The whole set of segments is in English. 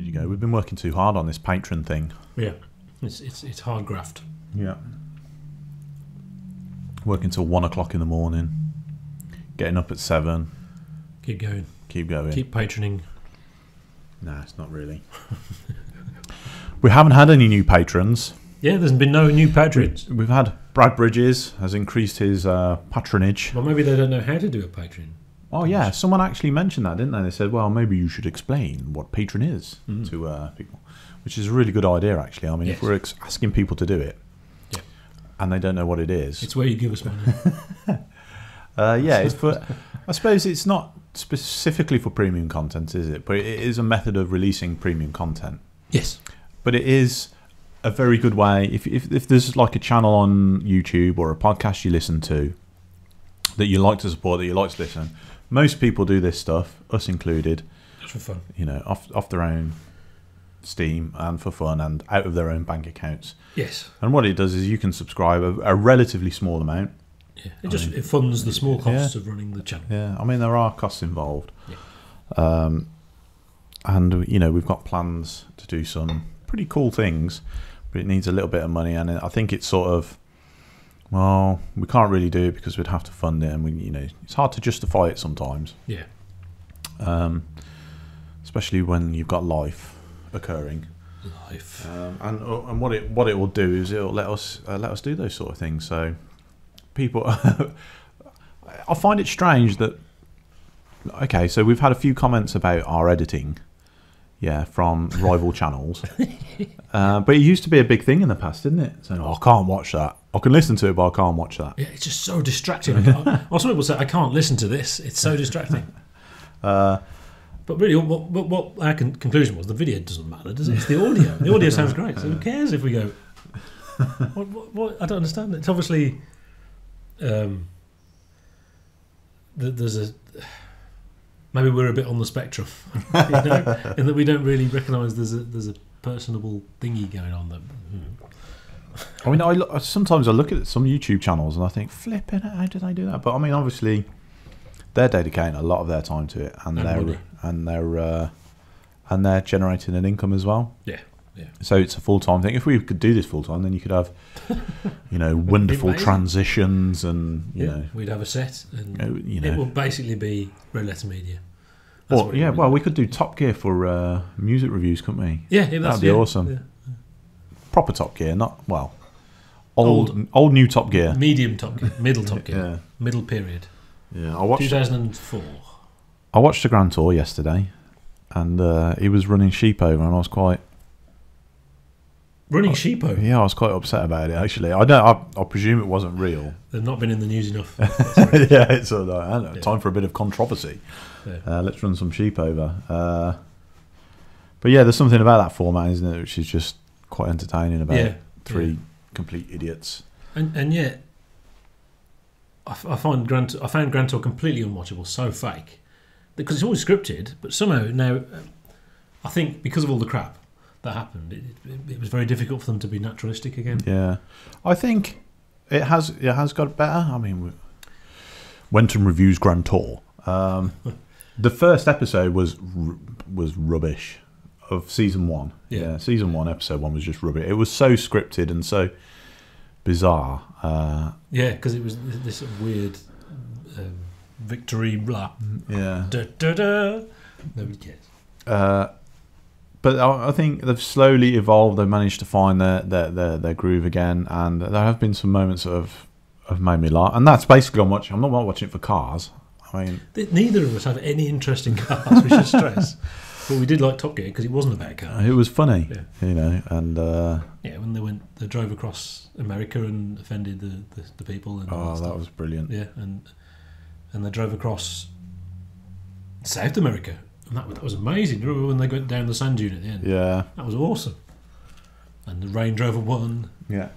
you go. We've been working too hard on this Patreon thing. Yeah, it's hard graft. Yeah. Working till 1 o'clock in the morning. Getting up at 7. Keep going. Keep going. Keep patroning. Nah, it's not really. We haven't had any new patrons. Yeah, there's been no new patrons. We've had Brad Bridges has increased his patronage. Well, maybe they don't know how to do a Patreon. Oh yeah, someone actually mentioned that, didn't they? They said, well, maybe you should explain what Patreon is to people, which is a really good idea, actually. I mean, if we're asking people to do it, and they don't know what it is, it's where you give us money. yeah, it's for. I suppose it's not specifically for premium content, is it? But it is a method of releasing premium content. Yes, but it is a very good way. If there's like a channel on YouTube or a podcast you listen to that you like to support, that you like to listen. Most people do this stuff, us included, just for fun. You know, off their own steam and for fun and out of their own bank accounts. Yes. And what it does is you can subscribe a relatively small amount. Yeah. It funds the small costs of running the channel. Yeah. I mean, there are costs involved. Yeah. And you know, we've got plans to do some pretty cool things, but it needs a little bit of money, and I think it's sort of. Well, we can't really do it because we'd have to fund it, and it's hard to justify it sometimes. Yeah. Especially when you've got life occurring. Life. And what it will do is it'll let us do those sort of things. So people, I find it strange that. Okay, so we've had a few comments about our editing. Yeah, from rival channels. But it used to be a big thing in the past, didn't it? So, I can't watch that. I can listen to it, but I can't watch that. Yeah, it's just so distracting. Or some people say, I can't listen to this. It's so distracting. But really, what our conclusion was, the video doesn't matter, does it? It's the audio. The audio sounds great. So who cares if we go, what? I don't understand. It's obviously, there's a... Maybe we're a bit on the spectrum, in that we don't really recognise there's a personable thingy going on. That I mean, sometimes I look at some YouTube channels and I think, flipping it, how do they do that? But I mean, obviously, they're dedicating a lot of their time to it, and they're generating an income as well. Yeah, yeah. So it's a full-time thing. If we could do this full-time, then you could have, wonderful transitions, and we'd have a set, and it will basically be Red Letter Media. Well, we could do Top Gear for music reviews, couldn't we? Yeah, that'd be awesome. Yeah. Proper Top Gear, not old new Top Gear, medium Top Gear, middle Top Gear, middle period. Yeah, I watched 2004. I watched the Grand Tour yesterday, and he was running sheep over, and I was quite running sheep over. Yeah, I was quite upset about it actually. I presume it wasn't real. They've not been in the news enough. Yeah, it's time for a bit of controversy. Yeah. Let's run some sheep over. But yeah, there's something about that format, isn't it, which is just quite entertaining about three complete idiots. And yet, I found Grand Tour completely unwatchable, so fake, because it's always scripted. But somehow now, I think because of all the crap that happened, it was very difficult for them to be naturalistic again. Yeah, I think it has got better. I mean, Wenton reviews Grand Tour. The first episode was rubbish of season 1. Yeah, season 1, episode 1 was just rubbish. It was so scripted and so bizarre. Yeah, because it was this sort of weird victory blah. Yeah. Da, da, da. Nobody cares. But I think they've slowly evolved. They've managed to find their groove again, and there have been some moments that have made me laugh. And that's basically on watching. I'm not watching it for cars. I mean, neither of us have any interest in cars. We should stress. But we did like Top Gear because it wasn't about cars. It was funny, and when they drove across America and offended the people. And that was brilliant. Yeah, and they drove across South America. And that was amazing. Do you remember when they went down the sand dune at the end? Yeah. That was awesome. And the Range Rover won. Yeah.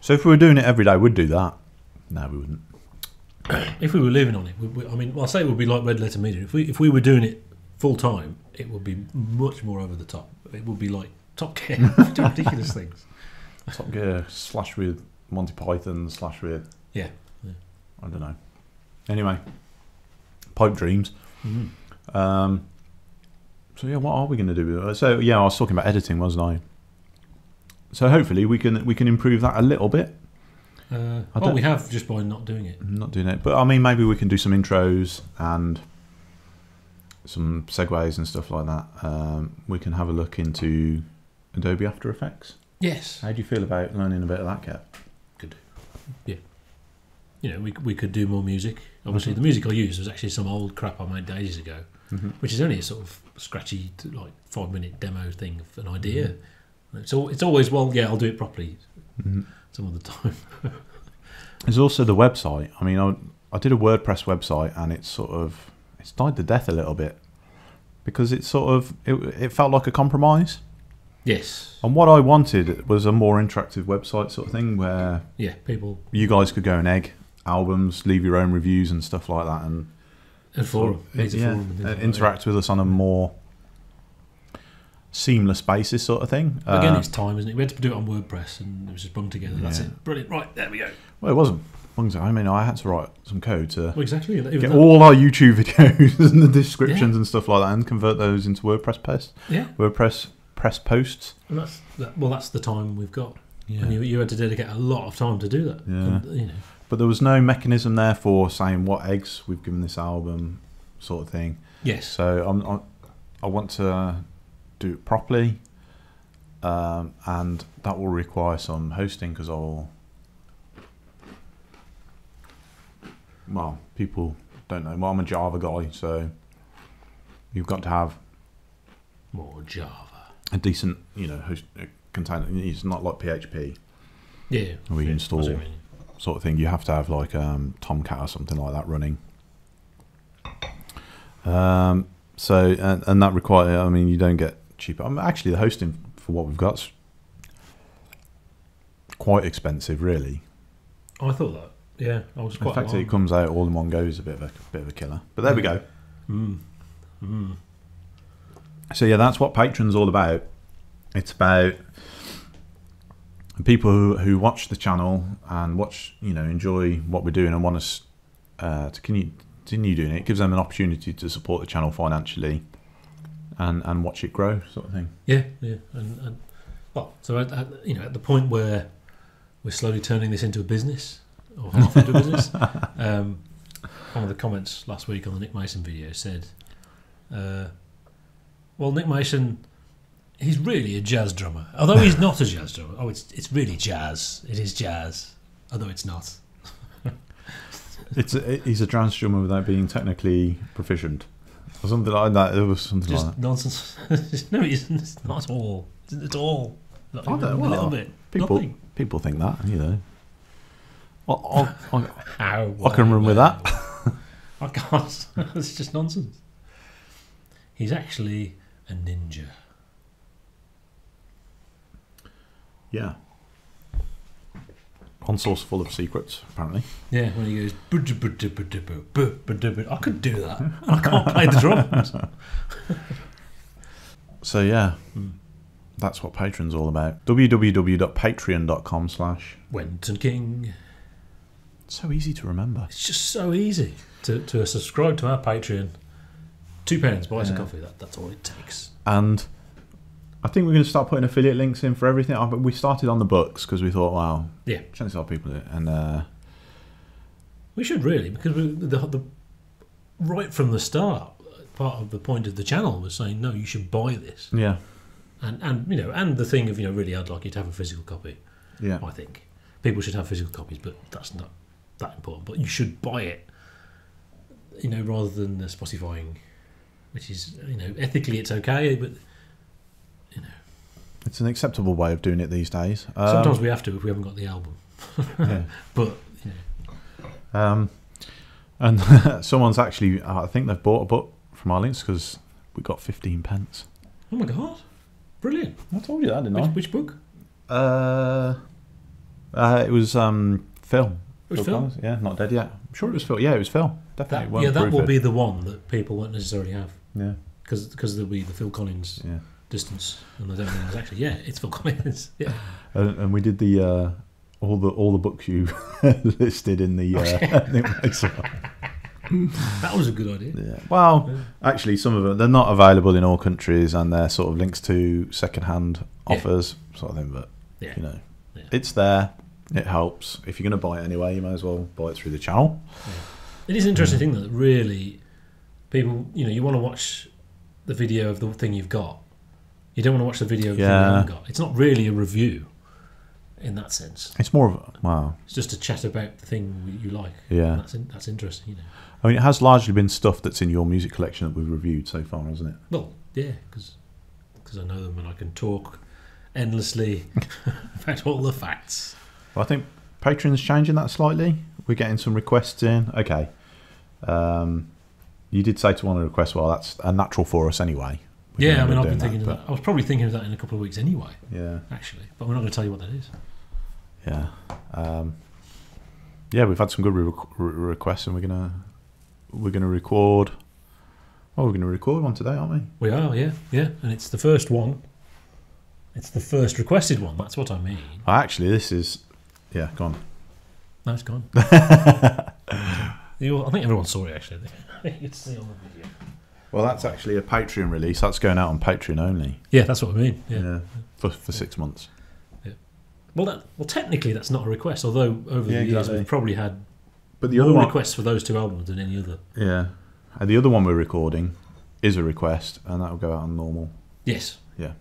So if we were doing it every day, we'd do that. No, we wouldn't. If we were living on it, I'll say it would be like Red Letter Media. If we were doing it full time, it would be much more over the top. It would be like Top Gear. Do ridiculous things. Top Gear / with Monty Python / with... Yeah. I don't know. Anyway. Pipe dreams. Mm-hmm. So yeah, what are we going to do? So yeah, I was talking about editing, wasn't I? So hopefully we can improve that a little bit. We have just by not doing it. Not doing it, but I mean, maybe we can do some intros and some segues and stuff like that. We can have a look into Adobe After Effects. Yes. How do you feel about learning a bit of that, Kev? Could do. Yeah. You know, we could do more music. Obviously, the music I used was actually some old crap I made ages ago, which is only a sort of scratchy, like 5-minute demo thing of an idea. It's always, well, yeah, I'll do it properly some of the time. There's also the website. I mean, I did a WordPress website, and it's died to death a little bit because it felt like a compromise. Yes. And what I wanted was a more interactive website sort of thing where you guys could go and egg albums, leave your own reviews and stuff like that, and forum, interact with us on a more seamless basis sort of thing. Again, it's time, isn't it? We had to do it on WordPress, and it was just bung together. That's it. Brilliant. Right, there we go. Well, it wasn't. I mean, I had to write some code to get all our YouTube videos and the descriptions and stuff like that, and convert those into WordPress posts. Yeah. WordPress posts. And that's the time we've got. Yeah. And you had to dedicate a lot of time to do that. Yeah. And, but there was no mechanism there for saying what eggs we've given this album, sort of thing. Yes. So I want to do it properly, and that will require some hosting because people don't know. Well, I'm a Java guy, so you've got to have more Java. A decent, host container. It's not like PHP. Yeah. Where you install sort of thing. You have to have like Tomcat or something like that running. So and that requires. I mean, you don't get cheaper. Actually, the hosting for what we've got's quite expensive, really. I thought that. Yeah, I was quite. The fact that it comes out all in one go is a bit of a killer. But there we go. So yeah, that's what Patreon's all about. It's about people who watch the channel and enjoy what we're doing and want us to continue doing it. It gives them an opportunity to support the channel financially and watch it grow, sort of thing. Yeah, and so at the point where we're slowly turning this into a business, or half into a business. One of the comments last week on the Nick Mason video said, well, Nick Mason, he's really a jazz drummer. Although he's not a jazz drummer. Oh, it's really jazz. It is jazz. Although it's not. He's a jazz drummer without being technically proficient. Or something like that. There was something just like that. nonsense. No, it isn't. It's not at all. Isn't at all. Not even a little bit. People think that, I can run with that. I can't. It's just nonsense. He's actually a ninja. Yeah. On Source full of secrets, apparently. Yeah, when he goes, I could do that. I can't play the drums. So yeah, that's what Patreon's all about. www.patreon.com/ Wenton King. So easy to remember. It's just so easy to subscribe to our Patreon. £2, buy us a coffee. That's all it takes. And I think we're going to start putting affiliate links in for everything. We started on the books because we thought, wow, chances are people do it. And we should really, because the right from the start, part of the point of the channel was saying, no, you should buy this. Yeah. And the thing of, really, I'd like you to have a physical copy. Yeah. I think people should have physical copies, but that's not that important. But you should buy it, rather than Spotifying, which is, ethically it's okay, but it's an acceptable way of doing it these days. Sometimes we have to if we haven't got the album. Yeah. But and someone's actually, I think they've bought a book from our links because we got 15 pence. Oh my god, brilliant! I told you that, didn't I? Which book? It was Phil. It was Phil? Yeah, Not Dead Yet. I'm sure it was Phil. Yeah, it was Phil. Definitely. That will be the one that people won't necessarily have. Yeah. Because there'll be the Phil Collins distance, and I don't think it's actually. Yeah, it's Phil Collins. Yeah. And we did the all the books you listed in the That was a good idea. Yeah. Well, actually, some of them they're not available in all countries, and they're sort of links to second-hand offers, sort of thing. But you know, it's there. It helps. If you're going to buy it anyway, you may as well buy it through the channel. Yeah. It is an interesting thing that really people, you want to watch the video of the thing you've got. You don't want to watch the video of the thing you haven't got. It's not really a review in that sense. It's more of It's just a chat about the thing you like. Yeah. That's interesting, I mean, it has largely been stuff that's in your music collection that we've reviewed so far, hasn't it? Well, yeah, because I know them and I can talk endlessly about all the facts. Well, I think Patreon's changing that slightly. We're getting some requests in. Okay. You did say to one of the requests, well, that's a natural for us anyway. Yeah, I mean, I've been thinking of that. I was probably thinking of that in a couple of weeks anyway. Yeah. Actually. But we're not going to tell you what that is. Yeah. Yeah, we've had some good requests, and we're gonna record. Oh, we're gonna record one today, aren't we? We are, yeah, and it's the first one. It's the first requested one. That's what I mean. Actually, this is gone. No, it's gone. I think everyone saw it. Actually, you could see on the video. Well, that's actually a Patreon release. That's going out on Patreon only. Yeah, that's what I mean. Yeah, for 6 months. Well, technically that's not a request. Although over the years we've probably had more requests for those two albums than any other. Yeah, and the other one we're recording is a request, and that will go out on normal. Yes. Yeah.